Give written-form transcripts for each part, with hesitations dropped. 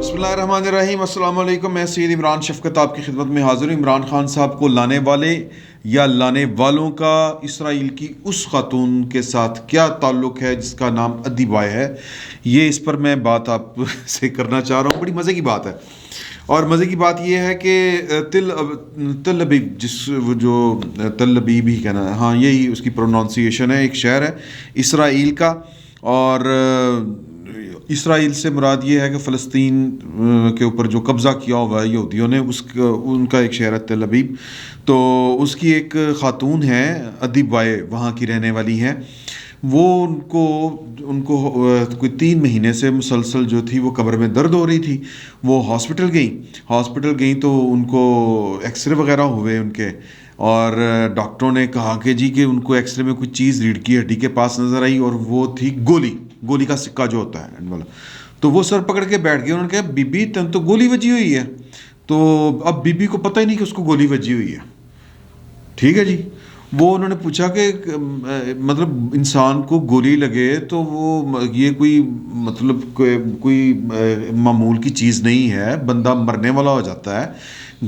بسم اللہ الرحمن الرحیم. السلام علیکم. میں سید عمران شفقت آپ کی خدمت میں حاضر ہوں. عمران خان صاحب کو لانے والے یا لانے والوں کا اسرائیل کی اس خاتون کے ساتھ کیا تعلق ہے جس کا نام ادی بائے ہے، یہ اس پر میں بات آپ سے کرنا چاہ رہا ہوں. بڑی مزے کی بات ہے، اور مزے کی بات یہ ہے کہ تل ابیب، جو تل ابیب ہی کہنا ہے، ہاں یہی اس کی پرونانسیشن ہے، ایک شہر ہے اسرائیل کا. اور اسرائیل سے مراد یہ ہے کہ فلسطین کے اوپر جو قبضہ کیا ہوا ہے یہودیوں نے، ان کا ایک شہر ہے تل ابیب. تو اس کی ایک خاتون ہے ادی بائے، وہاں کی رہنے والی ہے. وہ ان کو کوئی 3 مہینے سے مسلسل جو تھی وہ کمر میں درد ہو رہی تھی. وہ ہاسپٹل گئیں تو ان کو ایکس رے وغیرہ ہوئے ان کے، اور ڈاکٹروں نے کہا کہ جی کہ ان کو ایکس رے میں کوئی چیز ریڑھ کی ہڈی کے پاس نظر آئی، اور وہ تھی گولی کا سکہ جو ہوتا ہے والا. تو وہ سر پکڑ کے بیٹھ گئے. انہوں نے کہا بی بی تن تو گولی وجی ہوئی ہے. تو اب بی بی کو پتہ ہی نہیں کہ اس کو گولی وجی ہوئی ہے. ٹھیک ہے جی. وہ انہوں نے پوچھا کہ مطلب انسان کو گولی لگے تو وہ یہ کوئی مطلب کوئی معمول کی چیز نہیں ہے، بندہ مرنے والا ہو جاتا ہے.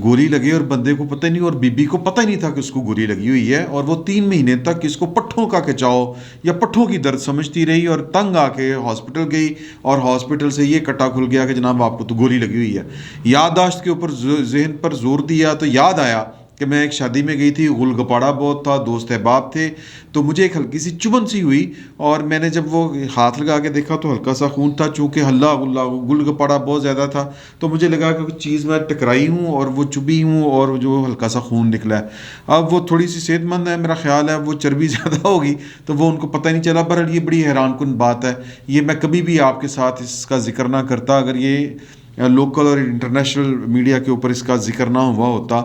گولی لگے اور بندے کو پتہ ہی نہیں، اور بی بی کو پتہ ہی نہیں تھا کہ اس کو گولی لگی ہوئی ہے. اور وہ 3 مہینے تک اس کو پٹھوں کا کھچاؤ یا پٹھوں کی درد سمجھتی رہی، اور تنگ آ کے ہاسپٹل گئی، اور ہاسپٹل سے یہ کٹا کھل گیا کہ جناب آپ کو تو گولی لگی ہوئی ہے. یادداشت کے اوپر ذہن پر زور دیا تو یاد آیا کہ میں ایک شادی میں گئی تھی، غل گپاڑا بہت تھا، دوست احباب تھے، تو مجھے ایک ہلکی سی چبھن سی ہوئی، اور میں نے جب وہ ہاتھ لگا کے دیکھا تو ہلکا سا خون تھا. چونکہ غل گپاڑا بہت زیادہ تھا تو مجھے لگا کہ کچھ چیز میں ٹکرائی ہوں اور وہ چبھی ہوں، اور جو ہلکا سا خون نکلا ہے. اب وہ تھوڑی سی صحت مند ہے، میرا خیال ہے وہ چربی زیادہ ہوگی تو وہ ان کو پتہ ہی نہیں چلا. بہرحال یہ بڑی حیران کن بات ہے. یہ میں کبھی بھی آپ کے ساتھ اس کا ذکر نہ کرتا اگر یہ لوکل اور انٹرنیشنل میڈیا کے اوپر اس کا ذکر نہ ہوا ہوتا.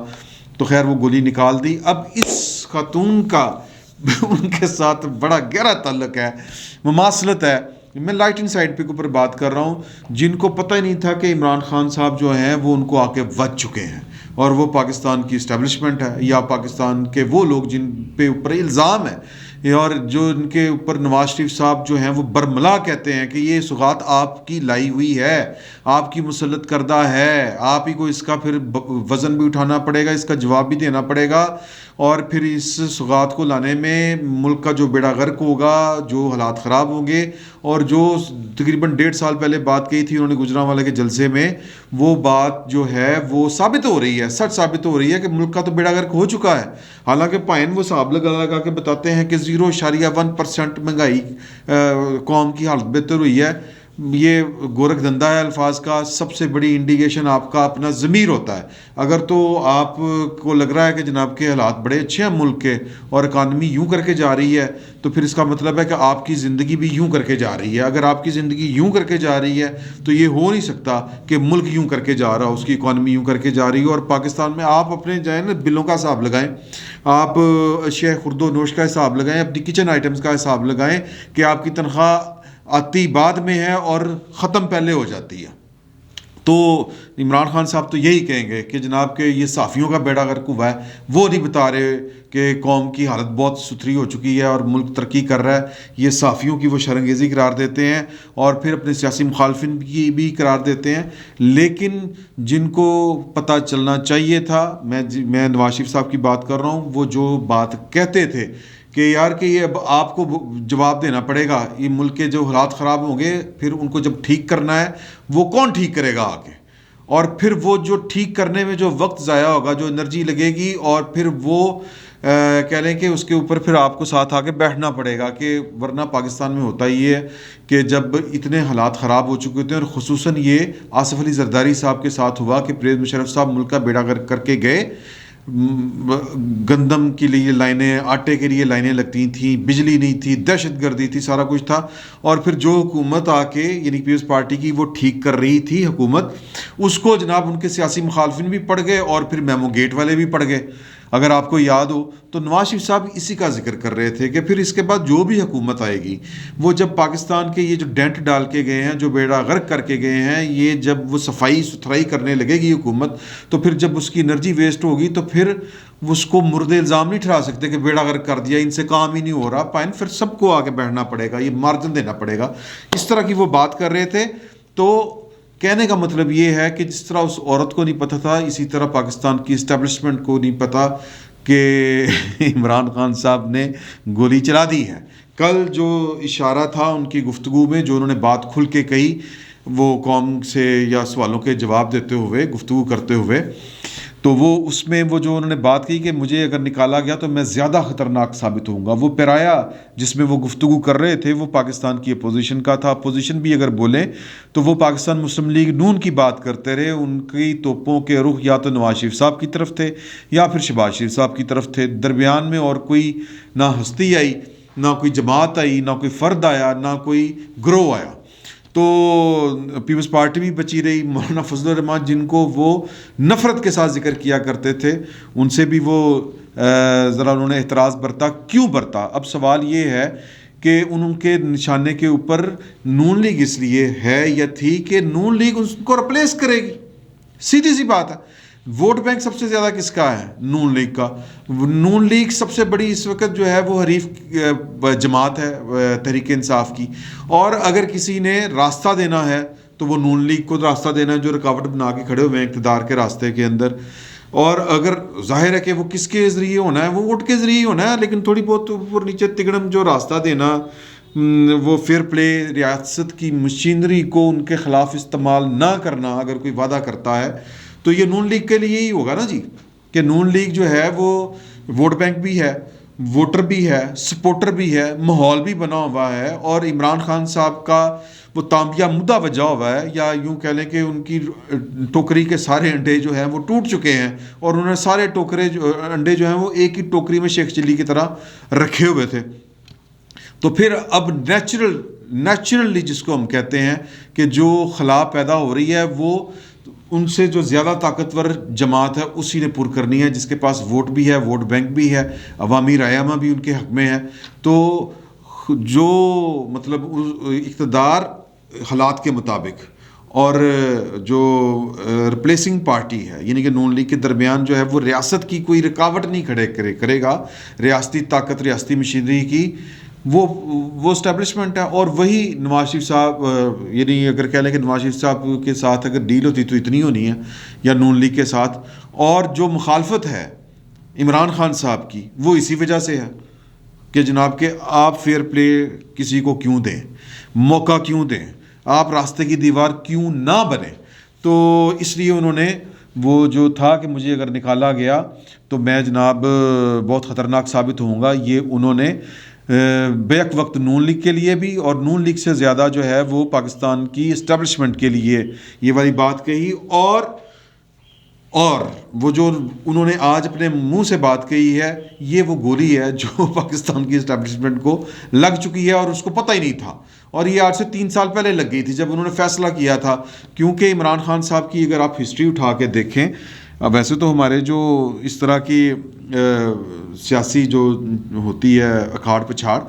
تو خیر وہ گولی نکال دی. اب اس خاتون کا ان کے ساتھ بڑا گہرا تعلق ہے، مماثلت ہے. میں لائٹنگ سائڈ پہ اوپر بات کر رہا ہوں، جن کو پتہ ہی نہیں تھا کہ عمران خان صاحب جو ہیں وہ ان کو آ کے وج چکے ہیں، اور وہ پاکستان کی اسٹیبلشمنٹ ہے یا پاکستان کے وہ لوگ جن پہ اوپر الزام ہے، اور جو ان کے اوپر نواز شریف صاحب جو ہیں وہ برملا کہتے ہیں کہ یہ سوغات آپ کی لائی ہوئی ہے، آپ کی مسلط کردہ ہے، آپ ہی کو اس کا پھر وزن بھی اٹھانا پڑے گا، اس کا جواب بھی دینا پڑے گا، اور پھر اس سوغات کو لانے میں ملک کا جو بیڑا غرق ہوگا، جو حالات خراب ہوں گے. اور جو تقریباً 1.5 سال پہلے بات کہی تھی انہوں نے گجرانوالے کے جلسے میں، وہ بات جو ہے وہ ثابت ہو رہی ہے، سچ ثابت ہو رہی ہے کہ ملک کا تو بیڑا غرق ہو چکا ہے. حالانکہ پائن وہ حساب لگا کے بتاتے ہیں کہ 0.1% مہنگائی قوم کی حالت بہتر ہوئی ہے. یہ گورکھ دھندا ہے الفاظ کا. سب سے بڑی انڈیکیشن آپ کا اپنا ضمیر ہوتا ہے. اگر تو آپ کو لگ رہا ہے کہ جناب کے حالات بڑے اچھے ہیں ملک کے، اور اکانومی یوں کر کے جا رہی ہے، تو پھر اس کا مطلب ہے کہ آپ کی زندگی بھی یوں کر کے جا رہی ہے. اگر آپ کی زندگی یوں کر کے جا رہی ہے تو یہ ہو نہیں سکتا کہ ملک یوں کر کے جا رہا ہو، اس کی اکانومی یوں کر کے جا رہی ہو. اور پاکستان میں آپ اپنے جائیں نا بلوں کا حساب لگائیں، آپ اشیاء خرد و نوش کا حساب لگائیں، اپنی کچن آئٹمز کا حساب لگائیں کہ آپ کی تنخواہ آتی بعد میں ہے اور ختم پہلے ہو جاتی ہے. تو عمران خان صاحب تو یہی کہیں گے کہ جناب کہ یہ صحافیوں کا بیڑا غرق ہوا ہے. وہ نہیں بتا رہے کہ قوم کی حالت بہت ستھری ہو چکی ہے اور ملک ترقی کر رہا ہے. یہ صحافیوں کی وہ شرنگیزی قرار دیتے ہیں، اور پھر اپنے سیاسی مخالفین کی بھی قرار دیتے ہیں. لیکن جن کو پتہ چلنا چاہیے تھا، میں نواز شریف صاحب کی بات کر رہا ہوں، وہ جو بات کہتے تھے کہ یار کہ یہ اب آپ کو جواب دینا پڑے گا، یہ ملک کے جو حالات خراب ہوں گے پھر ان کو جب ٹھیک کرنا ہے وہ کون ٹھیک کرے گا آگے، اور پھر وہ جو ٹھیک کرنے میں جو وقت ضائع ہوگا، جو انرجی لگے گی، اور پھر وہ کہہ لیں کہ اس کے اوپر پھر آپ کو ساتھ آ کے بیٹھنا پڑے گا. کہ ورنہ پاکستان میں ہوتا ہی ہے کہ جب اتنے حالات خراب ہو چکے ہوتے ہیں، اور خصوصاً یہ آصف علی زرداری صاحب کے ساتھ ہوا کہ پرویز مشرف صاحب ملک کا بیڑا غرق کر کے گئے. گندم کے لیے لائنیں، آٹے کے لیے لائنیں لگتی تھیں، بجلی نہیں تھی، دہشت گردی تھی، سارا کچھ تھا. اور پھر جو حکومت آ کے یعنی پیپلز پارٹی کی وہ ٹھیک کر رہی تھی حکومت، اس کو جناب ان کے سیاسی مخالفین بھی پڑ گئے، اور پھر میمو گیٹ والے بھی پڑ گئے. اگر آپ کو یاد ہو تو نواز شریف صاحب اسی کا ذکر کر رہے تھے کہ پھر اس کے بعد جو بھی حکومت آئے گی، وہ جب پاکستان کے یہ جو ڈینٹ ڈال کے گئے ہیں، جو بیڑا غرق کر کے گئے ہیں، یہ جب وہ صفائی ستھرائی کرنے لگے گی حکومت، تو پھر جب اس کی انرجی ویسٹ ہوگی تو پھر اس کو مرد الزام نہیں ٹھہرا سکتے کہ بیڑا غرق کر دیا، ان سے کام ہی نہیں ہو رہا. پھر سب کو آگے بیٹھنا پڑے گا، یہ مارجن دینا پڑے گا. اس طرح کی وہ بات کر رہے تھے. تو کہنے کا مطلب یہ ہے کہ جس طرح اس عورت کو نہیں پتہ تھا، اسی طرح پاکستان کی اسٹیبلشمنٹ کو نہیں پتہ کہ عمران خان صاحب نے گولی چلا دی ہے۔ کل جو اشارہ تھا ان کی گفتگو میں، جو انہوں نے بات کھل کے کہی، وہ قوم سے یا سوالوں کے جواب دیتے ہوئے، گفتگو کرتے ہوئے، تو وہ اس میں وہ جو انہوں نے بات کی کہ مجھے اگر نکالا گیا تو میں زیادہ خطرناک ثابت ہوں گا، وہ پیرایا جس میں وہ گفتگو کر رہے تھے وہ پاکستان کی اپوزیشن کا تھا۔ اپوزیشن بھی اگر بولیں تو وہ پاکستان مسلم لیگ نون کی بات کرتے رہے، ان کی توپوں کے رخ یا تو نواز شریف صاحب کی طرف تھے یا پھر شہباز شریف صاحب کی طرف تھے، درمیان میں اور کوئی نہ ہستی آئی، نہ کوئی جماعت آئی، نہ کوئی فرد آیا، نہ کوئی گروہ آیا۔ تو پیپلز پارٹی بھی بچی رہی۔ مولانا فضل الرحمان جن کو وہ نفرت کے ساتھ ذکر کیا کرتے تھے، ان سے بھی وہ ذرا انہوں نے اعتراض برتا۔ کیوں برتا؟ اب سوال یہ ہے کہ ان کے نشانے کے اوپر نون لیگ اس لیے ہے یا تھی کہ نون لیگ ان کو ریپلیس کرے گی، سیدھی سی بات ہے۔ ووٹ بینک سب سے زیادہ کس کا ہے؟ نون لیگ کا۔ نون لیگ سب سے بڑی اس وقت جو ہے وہ حریف جماعت ہے تحریک انصاف کی، اور اگر کسی نے راستہ دینا ہے تو وہ نون لیگ کو راستہ دینا ہے، جو رکاوٹ بنا کے کھڑے ہوئے ہیں اقتدار کے راستے کے اندر۔ اور اگر ظاہر ہے کہ وہ کس کے ذریعے ہونا ہے، وہ ووٹ کے ذریعے ہونا ہے، لیکن تھوڑی بہت اوپر نیچے تگڑم جو راستہ دینا، وہ فیئر پلے، ریاست کی مشینری کو ان کے خلاف استعمال نہ کرنا اگر کوئی وعدہ کرتا ہے تو یہ نون لیگ کے لیے ہی ہوگا نا جی، کہ نون لیگ جو ہے وہ ووٹ بینک بھی ہے، ووٹر بھی ہے، سپورٹر بھی ہے، ماحول بھی بنا ہوا ہے، اور عمران خان صاحب کا وہ تانبیہ مدعا وجہ ہوا ہے، یا یوں کہہ لیں کہ ان کی ٹوکری کے سارے انڈے جو ہیں وہ ٹوٹ چکے ہیں، اور انہوں نے سارے انڈے جو ہیں وہ ایک ہی ٹوکری میں شیخ چلی کی طرح رکھے ہوئے تھے۔ تو پھر اب نیچرلی جس کو ہم کہتے ہیں کہ جو خلا پیدا ہو رہی ہے، وہ ان سے جو زیادہ طاقتور جماعت ہے اسی نے پر کرنی ہے، جس کے پاس ووٹ بھی ہے، ووٹ بینک بھی ہے، عوامی رائے بھی ان کے حق میں ہے۔ تو جو مطلب اقتدار حالات کے مطابق اور جو ریپلیسنگ پارٹی ہے یعنی کہ نون لیگ کے درمیان جو ہے وہ ریاست کی کوئی رکاوٹ نہیں کھڑے کرے گا، ریاستی طاقت، ریاستی مشینری کی وہ اسٹیبلشمنٹ ہے۔ اور وہی نواز شریف صاحب، یعنی اگر کہہ لیں کہ نواز شریف صاحب کے ساتھ اگر ڈیل ہوتی تو اتنی ہونی ہے، یا نون لیگ کے ساتھ، اور جو مخالفت ہے عمران خان صاحب کی وہ اسی وجہ سے ہے کہ جناب کہ آپ فیئر پلے کسی کو کیوں دیں، موقع کیوں دیں، آپ راستے کی دیوار کیوں نہ بنیں۔ تو اس لیے انہوں نے وہ جو تھا کہ مجھے اگر نکالا گیا تو میں جناب بہت خطرناک ثابت ہوں گا، یہ انہوں نے بیک وقت نون لیگ کے لیے بھی، اور نون لیگ سے زیادہ جو ہے وہ پاکستان کی اسٹیبلشمنٹ کے لیے یہ والی بات کہی۔ اور وہ جو انہوں نے آج اپنے منہ سے بات کہی ہے، یہ وہ گولی ہے جو پاکستان کی اسٹیبلشمنٹ کو لگ چکی ہے اور اس کو پتہ ہی نہیں تھا، اور یہ آج سے 3 سال پہلے لگ گئی تھی جب انہوں نے فیصلہ کیا تھا۔ کیونکہ عمران خان صاحب کی اگر آپ ہسٹری اٹھا کے دیکھیں، اب ویسے تو ہمارے جو اس طرح کی سیاسی جو ہوتی ہے اکھاڑ پچھاڑ،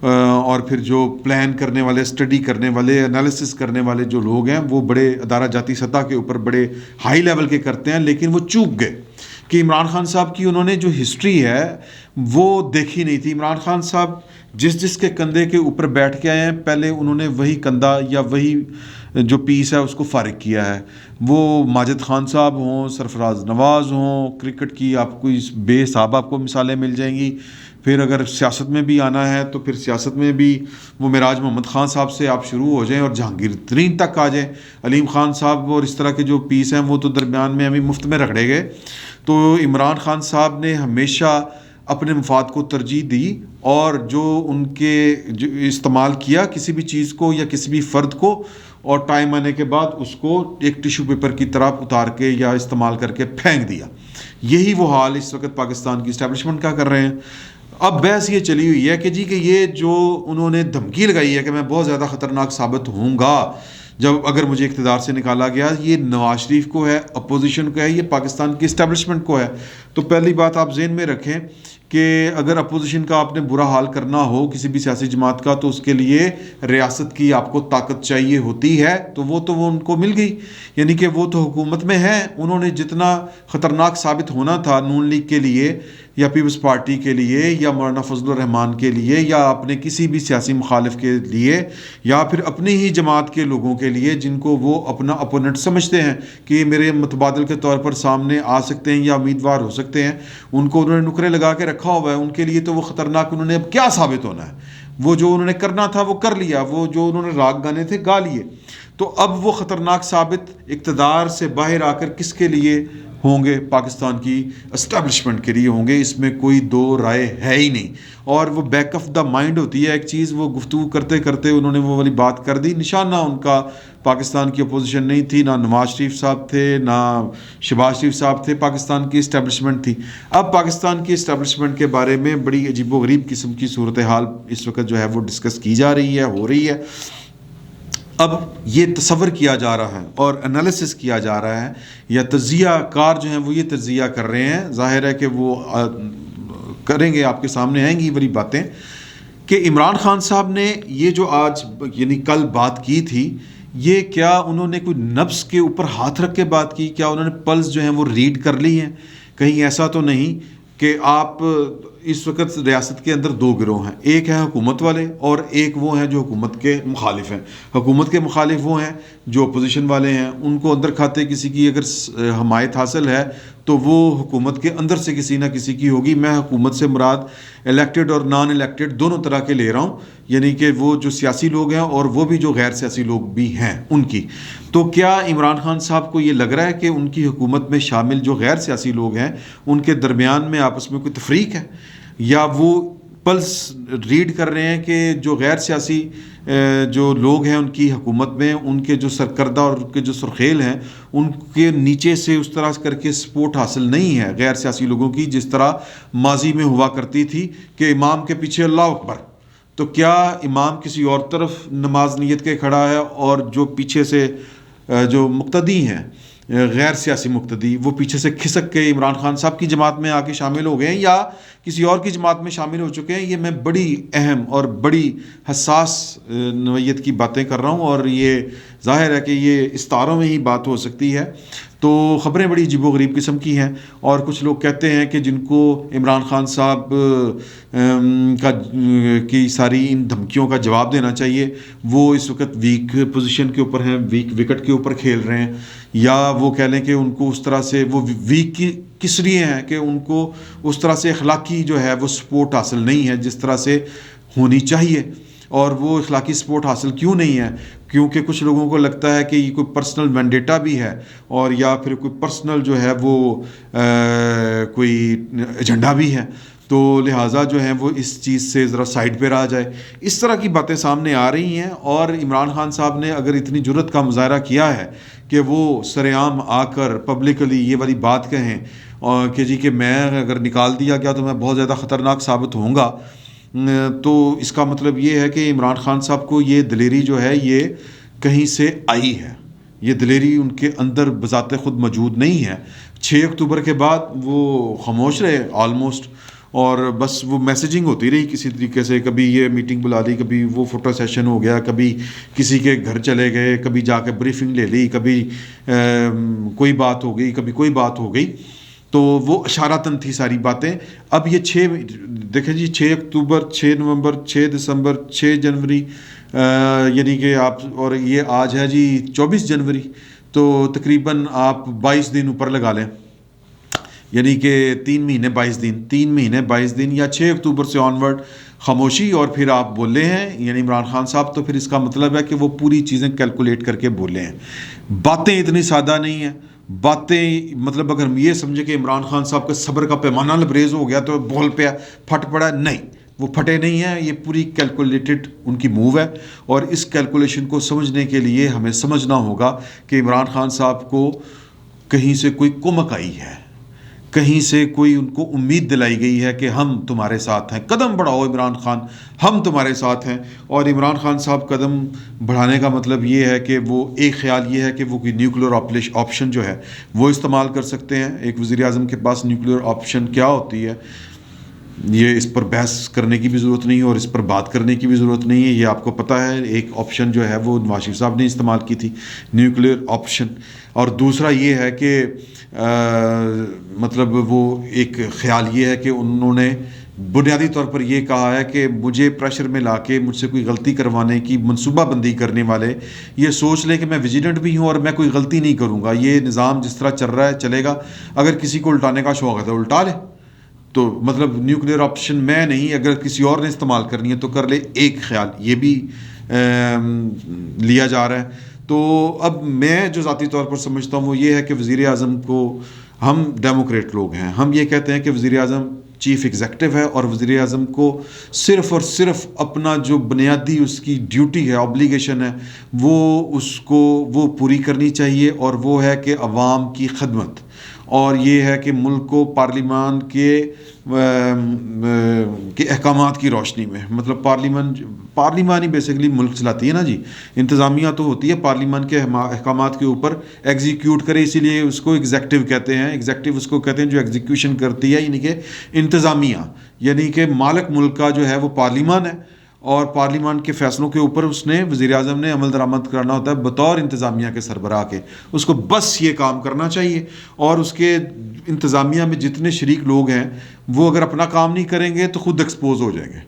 اور پھر جو پلان کرنے والے، اسٹڈی کرنے والے، انالیسس کرنے والے جو لوگ ہیں وہ بڑے ادارہ جاتی سطح کے اوپر بڑے ہائی لیول کے کرتے ہیں، لیکن وہ چوک گئے کہ عمران خان صاحب کی انہوں نے جو ہسٹری ہے وہ دیکھی نہیں تھی۔ عمران خان صاحب جس کے کندھے کے اوپر بیٹھ کے آئے ہیں، پہلے انہوں نے وہی کندھا یا وہی جو پیس ہے اس کو فارغ کیا ہے۔ وہ ماجد خان صاحب ہوں، سرفراز نواز ہوں، کرکٹ کی آپ کو بے حساب آپ کو مثالیں مل جائیں گی۔ پھر اگر سیاست میں بھی آنا ہے تو پھر سیاست میں بھی وہ معراج محمد خان صاحب سے آپ شروع ہو جائیں اور جہانگیر ترین تک آ جائیں، علیم خان صاحب اور اس طرح کے جو پیس ہیں وہ تو درمیان میں ابھی مفت میں رگڑے گئے۔ تو عمران خان صاحب نے ہمیشہ اپنے مفاد کو ترجیح دی، اور جو ان کے جو استعمال کیا کسی بھی چیز کو یا کسی بھی فرد کو، اور ٹائم آنے کے بعد اس کو ایک ٹیشو پیپر کی طرح اتار کے یا استعمال کر کے پھینک دیا۔ یہی وہ حال اس وقت پاکستان کی اسٹیبلشمنٹ کا کر رہے ہیں۔ اب بحث یہ چلی ہوئی ہے کہ جی کہ یہ جو انہوں نے دھمکی لگائی ہے کہ میں بہت زیادہ خطرناک ثابت ہوں گا جب اگر مجھے اقتدار سے نکالا گیا، یہ نواز شریف کو ہے، اپوزیشن کو ہے، یہ پاکستان کی اسٹیبلشمنٹ کو ہے۔ تو پہلی بات آپ ذہن میں رکھیں کہ اگر اپوزیشن کا آپ نے برا حال کرنا ہو کسی بھی سیاسی جماعت کا تو اس کے لیے ریاست کی آپ کو طاقت چاہیے ہوتی ہے، تو وہ ان کو مل گئی، یعنی کہ وہ تو حکومت میں ہیں، انہوں نے جتنا خطرناک ثابت ہونا تھا نون لیگ کے لیے یا پیپلز پارٹی کے لیے یا مولانا فضل الرحمان کے لیے یا اپنے کسی بھی سیاسی مخالف کے لیے یا پھر اپنی ہی جماعت کے لوگوں کے لیے جن کو وہ اپنا اپوننٹ سمجھتے ہیں کہ یہ میرے متبادل کے طور پر سامنے آ سکتے ہیں یا امیدوار ہو سکتے ہیں، ان کو انہوں نے نکرے لگا کے رکھا ہوا ہے، ان کے لیے تو وہ خطرناک، انہوں نے اب کیا ثابت ہونا ہے، وہ جو انہوں نے کرنا تھا وہ کر لیا، وہ جو انہوں نے راگ گانے تھے گا لیے، تو اب وہ خطرناک ثابت اقتدار سے باہر آ کر کس کے لیے ہوں گے؟ پاکستان کی اسٹیبلشمنٹ کے لیے ہوں گے، اس میں کوئی دو رائے ہے ہی نہیں۔ اور وہ بیک آف دا مائنڈ ہوتی ہے ایک چیز، وہ گفتگو کرتے کرتے انہوں نے وہ والی بات کر دی، نشانہ ان کا پاکستان کی اپوزیشن نہیں تھی، نہ نواز شریف صاحب تھے نہ شہباز شریف صاحب تھے، پاکستان کی اسٹیبلشمنٹ تھی۔ اب پاکستان کی اسٹیبلشمنٹ کے بارے میں بڑی عجیب و غریب قسم کی صورتحال اس وقت جو ہے وہ ڈسکس کی جا رہی ہے، ہو رہی ہے۔ اب یہ تصور کیا جا رہا ہے اور انالیسس کیا جا رہا ہے، یا تجزیہ کار جو ہیں وہ یہ تجزیہ کر رہے ہیں، ظاہر ہے کہ وہ کریں گے، آپ کے سامنے آئیں گی یہ بڑی باتیں، کہ عمران خان صاحب نے یہ جو آج یعنی کل بات کی تھی، یہ کیا انہوں نے کوئی نبض کے اوپر ہاتھ رکھ کے بات کی؟ کیا انہوں نے پلس جو ہیں وہ ریڈ کر لی ہیں؟ کہیں ایسا تو نہیں کہ آپ اس وقت ریاست کے اندر دو گروہ ہیں، ایک ہے حکومت والے اور ایک وہ ہیں جو حکومت کے مخالف ہیں۔ حکومت کے مخالف وہ ہیں جو اپوزیشن والے ہیں، ان کو اندر کھاتے کسی کی اگر حمایت حاصل ہے تو وہ حکومت کے اندر سے کسی نہ کسی کی ہوگی۔ میں حکومت سے مراد الیکٹڈ اور نان الیکٹڈ دونوں طرح کے لے رہا ہوں، یعنی کہ وہ جو سیاسی لوگ ہیں اور وہ بھی جو غیر سیاسی لوگ بھی ہیں ان کی۔ تو کیا عمران خان صاحب کو یہ لگ رہا ہے کہ ان کی حکومت میں شامل جو غیر سیاسی لوگ ہیں ان کے درمیان میں آپس میں کوئی تفریق ہے، یا وہ پلس ریڈ کر رہے ہیں کہ جو غیر سیاسی جو لوگ ہیں ان کی حکومت میں، ان کے جو سرکردہ اور ان کے جو سرخیل ہیں ان کے نیچے سے اس طرح کر کے سپورٹ حاصل نہیں ہے غیر سیاسی لوگوں کی، جس طرح ماضی میں ہوا کرتی تھی کہ امام کے پیچھے اللہ اکبر، تو کیا امام کسی اور طرف نماز نیت کے کھڑا ہے اور جو پیچھے سے جو مقتدی ہیں غیر سیاسی مقتدی وہ پیچھے سے کھسک کے عمران خان صاحب کی جماعت میں آ کے شامل ہو گئے ہیں یا کسی اور کی جماعت میں شامل ہو چکے ہیں؟ یہ میں بڑی اہم اور بڑی حساس نوعیت کی باتیں کر رہا ہوں، اور یہ ظاہر ہے کہ یہ استاروں میں ہی بات ہو سکتی ہے۔ تو خبریں بڑی عجیب و غریب قسم کی ہیں، اور کچھ لوگ کہتے ہیں کہ جن کو عمران خان صاحب کی ساری ان دھمکیوں کا جواب دینا چاہیے، وہ اس وقت ویک پوزیشن کے اوپر ہیں، ویک وکٹ کے اوپر کھیل رہے ہیں، یا وہ کہہ لیں کہ ان کو اس طرح سے وہ ویک کی کس لیے ہیں کہ ان کو اس طرح سے اخلاقی جو ہے وہ سپورٹ حاصل نہیں ہے جس طرح سے ہونی چاہیے۔ اور وہ اخلاقی سپورٹ حاصل کیوں نہیں ہے؟ کیونکہ کچھ لوگوں کو لگتا ہے کہ یہ کوئی پرسنل وینڈیٹا بھی ہے، اور یا پھر کوئی پرسنل جو ہے وہ کوئی ایجنڈا بھی ہے، تو لہٰذا جو ہے وہ اس چیز سے ذرا سائڈ پہ رہا جائے۔ اس طرح کی باتیں سامنے آ رہی ہیں، اور عمران خان صاحب نے اگر اتنی جرت کا مظاہرہ کیا ہے کہ وہ سر عام آ کر پبلکلی یہ والی بات کہیں اور کہ جی کہ میں اگر نکال دیا گیا تو میں بہت زیادہ خطرناک ثابت ہوں گا، تو اس کا مطلب یہ ہے کہ عمران خان صاحب کو یہ دلیری جو ہے یہ کہیں سے آئی ہے، یہ دلیری ان کے اندر بذات خود موجود نہیں ہے۔ 6 اکتوبر کے بعد وہ خاموش رہے آلموسٹ، اور بس وہ میسیجنگ ہوتی رہی کسی طریقے سے، کبھی یہ میٹنگ بلا لی، کبھی وہ فوٹو سیشن ہو گیا، کبھی کسی کے گھر چلے گئے، کبھی جا کے بریفنگ لے لی، کبھی کوئی بات ہو گئی، کبھی کوئی بات ہو گئی، تو وہ اشارتاً تھی ساری باتیں۔ اب یہ دیکھیں جی 6 اکتوبر، 6 نومبر، 6 دسمبر، 6 جنوری، یعنی کہ آپ، اور یہ آج ہے جی 24 جنوری، تو تقریباً آپ 22 دن اوپر لگا لیں، یعنی کہ 3 مہینے 22 دن یا 6 اکتوبر سے آنورڈ خاموشی، اور پھر آپ بولے ہیں یعنی عمران خان صاحب، تو پھر اس کا مطلب ہے کہ وہ پوری چیزیں کیلکولیٹ کر کے بولے ہیں۔ باتیں اتنی سادہ نہیں ہیں، باتیں مطلب اگر ہم یہ سمجھے کہ عمران خان صاحب کا صبر کا پیمانہ لبریز ہو گیا تو بول پہ پھٹ پڑا، نہیں، وہ پھٹے نہیں ہیں، یہ پوری کیلکولیٹڈ ان کی موو ہے، اور اس کیلکولیشن کو سمجھنے کے لیے ہمیں سمجھنا ہوگا کہ عمران خان صاحب کو کہیں سے کوئی کمک آئی ہے، کہیں سے کوئی ان کو امید دلائی گئی ہے کہ ہم تمہارے ساتھ ہیں، قدم بڑھاؤ عمران خان، ہم تمہارے ساتھ ہیں۔ اور عمران خان صاحب قدم بڑھانے کا مطلب یہ ہے کہ وہ ایک خیال یہ ہے کہ وہ کوئی نیوکلیر آپشن جو ہے وہ استعمال کر سکتے ہیں۔ ایک وزیر اعظم کے پاس نیوکلیر آپشن کیا ہوتی ہے؟ یہ اس پر بحث کرنے کی بھی ضرورت نہیں ہے اور اس پر بات کرنے کی بھی ضرورت نہیں ہے. یہ آپ کو پتہ ہے ایک آپشن جو ہے وہ نواز شریف صاحب نے استعمال کی تھی, نیوکلیئر آپشن, اور دوسرا یہ ہے کہ مطلب وہ ایک خیال یہ ہے کہ انہوں نے بنیادی طور پر یہ کہا ہے کہ مجھے پریشر میں لا کے مجھ سے کوئی غلطی کروانے کی منصوبہ بندی کرنے والے یہ سوچ لیں کہ میں ویجیلنٹ بھی ہوں اور میں کوئی غلطی نہیں کروں گا, یہ نظام جس طرح چل رہا ہے چلے گا, اگر کسی کو الٹانے کا شوق ہے تو الٹا لے. تو مطلب نیوکلیئر آپشن میں نہیں, اگر کسی اور نے استعمال کرنی ہے تو کر لے, ایک خیال یہ بھی لیا جا رہا ہے. تو اب میں جو ذاتی طور پر سمجھتا ہوں وہ یہ ہے کہ وزیر اعظم کو, ہم ڈیموکریٹ لوگ ہیں, ہم یہ کہتے ہیں کہ وزیر اعظم چیف ایگزیکٹو ہے اور وزیر اعظم کو صرف اور صرف اپنا جو بنیادی اس کی ڈیوٹی ہے, آبلیگیشن ہے, وہ پوری کرنی چاہیے, اور وہ ہے کہ عوام کی خدمت, اور یہ ہے کہ ملک کو پارلیمان کے احکامات کی روشنی میں, مطلب پارلیمان ہی بیسیکلی ملک چلاتی ہے نا جی, انتظامیہ تو ہوتی ہے, پارلیمان کے احکامات کے اوپر ایگزیکیوٹ کرے, اسی لیے اس کو ایگزیکٹو کہتے ہیں. ایگزیکٹو اس کو کہتے ہیں جو ایگزیکیوشن کرتی ہے, یعنی کہ انتظامیہ, یعنی کہ مالک ملک کا جو ہے وہ پارلیمان ہے, اور پارلیمان کے فیصلوں کے اوپر اس نے وزیر اعظم نے عمل درآمد کرنا ہوتا ہے بطور انتظامیہ کے سربراہ کے. اس کو بس یہ کام کرنا چاہیے, اور اس کے انتظامیہ میں جتنے شریک لوگ ہیں وہ اگر اپنا کام نہیں کریں گے تو خود ایکسپوز ہو جائیں گے,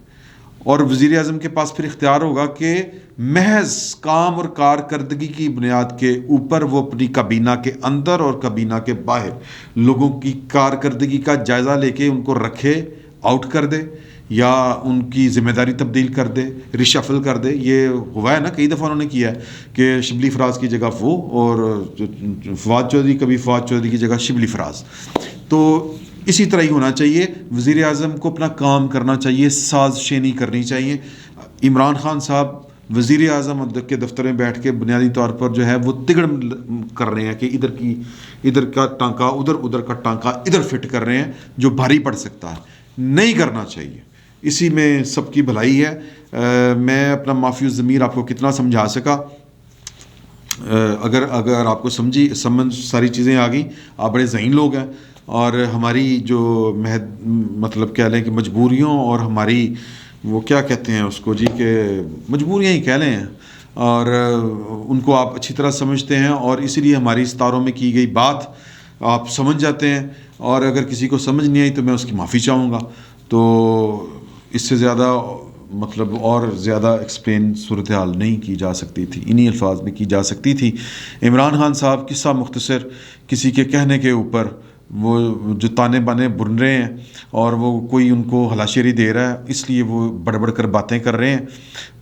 اور وزیر اعظم کے پاس پھر اختیار ہوگا کہ محض کام اور کارکردگی کی بنیاد کے اوپر وہ اپنی کابینہ کے اندر اور کابینہ کے باہر لوگوں کی کارکردگی کا جائزہ لے کے ان کو رکھے, آؤٹ کر دے یا ان کی ذمہ داری تبدیل کر دے, ریشفل کر دے. یہ ہوا ہے نا, کئی دفعہ انہوں نے کیا ہے کہ شبلی فراز کی جگہ وہ, اور فواد چودھری, کبھی فواد چودھری کی جگہ شبلی فراز. تو اسی طرح ہی ہونا چاہیے, وزیر اعظم کو اپنا کام کرنا چاہیے, سازشیں نہیں کرنی چاہیے. عمران خان صاحب وزیر اعظم کے دفتر میں بیٹھ کے بنیادی طور پر جو ہے وہ تگڑ کر رہے ہیں کہ ادھر کا ٹانکا ادھر کا ٹانکا ادھر فٹ کر رہے ہیں, جو بھاری پڑ سکتا ہے. نہیں کرنا چاہیے, اسی میں سب کی بھلائی ہے. میں اپنا معافی الضمیر آپ کو کتنا سمجھا سکا, اگر آپ کو سمجھ ساری چیزیں آ گئیں, آپ بڑے ذہین لوگ ہیں, اور ہماری جو مطلب کہہ لیں کہ مجبوریوں اور ہماری وہ کیا کہتے ہیں اس کو جی, کہ مجبوریاں ہی کہہ لیں, اور ان کو آپ اچھی طرح سمجھتے ہیں, اور اسی لیے ہماری ستاروں میں کی گئی بات آپ سمجھ جاتے ہیں, اور اگر کسی کو سمجھ نہیں آئی تو میں اس کی معافی چاہوں گا. تو اس سے زیادہ مطلب اور زیادہ ایکسپلین صورتحال نہیں کی جا سکتی تھی, انہی الفاظ میں کی جا سکتی تھی. عمران خان صاحب قصہ مختصر, کسی کے کہنے کے اوپر وہ جو تانے بانے بن رہے ہیں اور وہ کوئی ان کو ہلاشیری دے رہا ہے, اس لیے وہ بڑھ بڑھ کر باتیں کر رہے ہیں.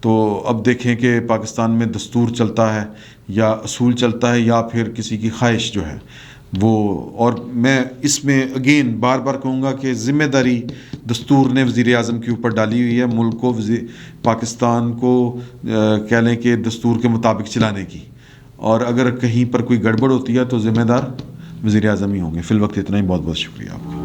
تو اب دیکھیں کہ پاکستان میں دستور چلتا ہے یا اصول چلتا ہے یا پھر کسی کی خواہش جو ہے وہ. اور میں اس میں اگین بار بار کہوں گا کہ ذمہ داری دستور نے وزیر اعظم کے اوپر ڈالی ہوئی ہے, ملک کو پاکستان کو کہہ لیں کہ دستور کے مطابق چلانے کی, اور اگر کہیں پر کوئی گڑبڑ ہوتی ہے تو ذمہ دار وزیر اعظم ہی ہوں گے. فی الوقت اتنا ہی, بہت بہت شکریہ آپ کا.